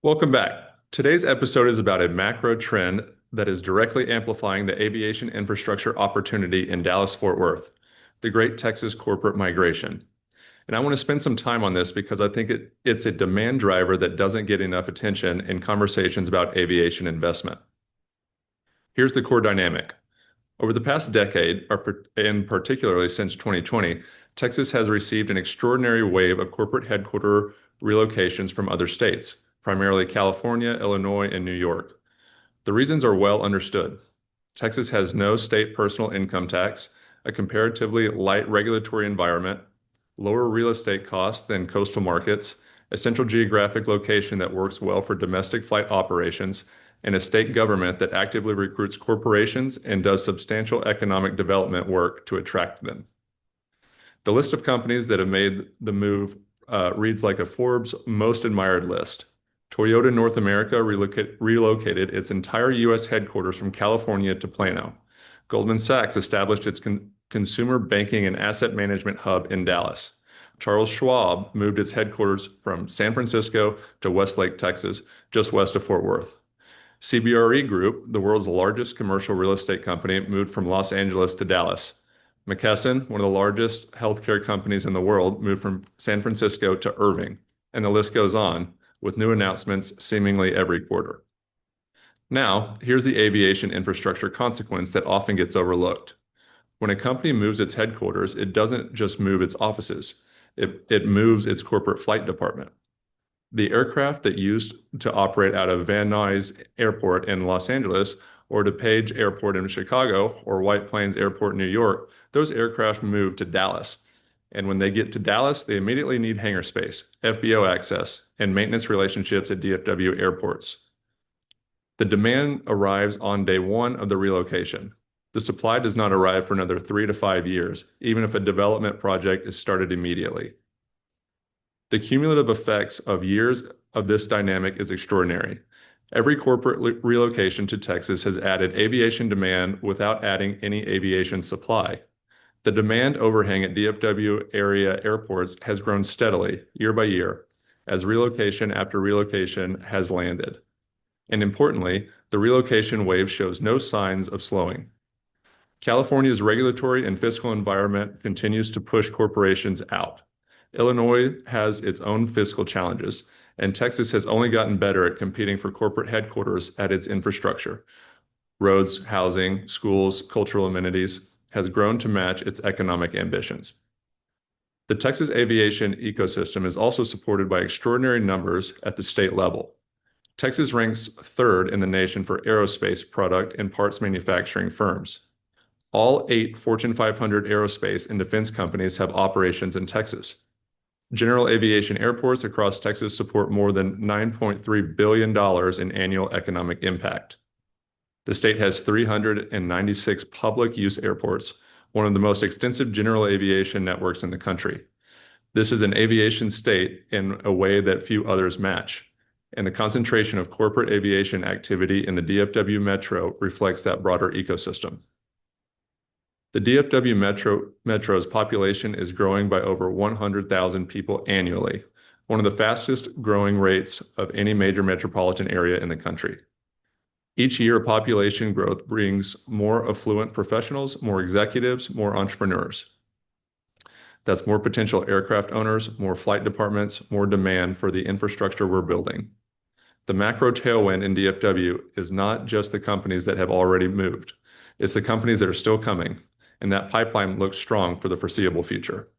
Welcome back. Today's episode is about a macro trend that is directly amplifying the aviation infrastructure opportunity in Dallas-Fort Worth, the Great Texas Corporate Migration. And I want to spend some time on this because I think it's a demand driver that doesn't get enough attention in conversations about aviation investment. Here's the core dynamic. Over the past decade, and particularly since 2020, Texas has received an extraordinary wave of corporate headquarter relocations from other states, primarily California, Illinois, and New York. The reasons are well understood. Texas has no state personal income tax, a comparatively light regulatory environment, lower real estate costs than coastal markets, a central geographic location that works well for domestic flight operations, and a state government that actively recruits corporations and does substantial economic development work to attract them. The list of companies that have made the move reads like a Forbes most admired list. Toyota North America relocated its entire U.S. headquarters from California to Plano. Goldman Sachs established its consumer banking and asset management hub in Dallas. Charles Schwab moved its headquarters from San Francisco to Westlake, Texas, just west of Fort Worth. CBRE Group, the world's largest commercial real estate company, moved from Los Angeles to Dallas. McKesson, one of the largest healthcare companies in the world, moved from San Francisco to Irving. And the list goes on, with new announcements seemingly every quarter. Now, here's the aviation infrastructure consequence that often gets overlooked. When a company moves its headquarters, it doesn't just move its offices. It moves its corporate flight department. The aircraft that used to operate out of Van Nuys Airport in Los Angeles or DePage Airport in Chicago or White Plains Airport in New York, those aircraft move to Dallas. And when they get to Dallas, they immediately need hangar space, FBO access, and maintenance relationships at DFW airports. The demand arrives on day one of the relocation. The supply does not arrive for another 3 to 5 years, even if a development project is started immediately. The cumulative effects of years of this dynamic is extraordinary. Every corporate relocation to Texas has added aviation demand without adding any aviation supply. The demand overhang at DFW area airports has grown steadily year by year as relocation after relocation has landed. And importantly, the relocation wave shows no signs of slowing. California's regulatory and fiscal environment continues to push corporations out. Illinois has its own fiscal challenges, and Texas has only gotten better at competing for corporate headquarters at its infrastructure. Roads, housing, schools, cultural amenities has grown to match its economic ambitions. The Texas aviation ecosystem is also supported by extraordinary numbers at the state level. Texas ranks third in the nation for aerospace product and parts manufacturing firms. All 8 Fortune 500 aerospace and defense companies have operations in Texas. General aviation airports across Texas support more than $9.3 billion in annual economic impact. The state has 396 public use airports, one of the most extensive general aviation networks in the country. This is an aviation state in a way that few others match, and the concentration of corporate aviation activity in the DFW metro reflects that broader ecosystem. The DFW metro's population is growing by over 100,000 people annually, one of the fastest growing rates of any major metropolitan area in the country. Each year, population growth brings more affluent professionals, more executives, more entrepreneurs. That's more potential aircraft owners, more flight departments, more demand for the infrastructure we're building. The macro tailwind in DFW is not just the companies that have already moved. It's the companies that are still coming, and that pipeline looks strong for the foreseeable future.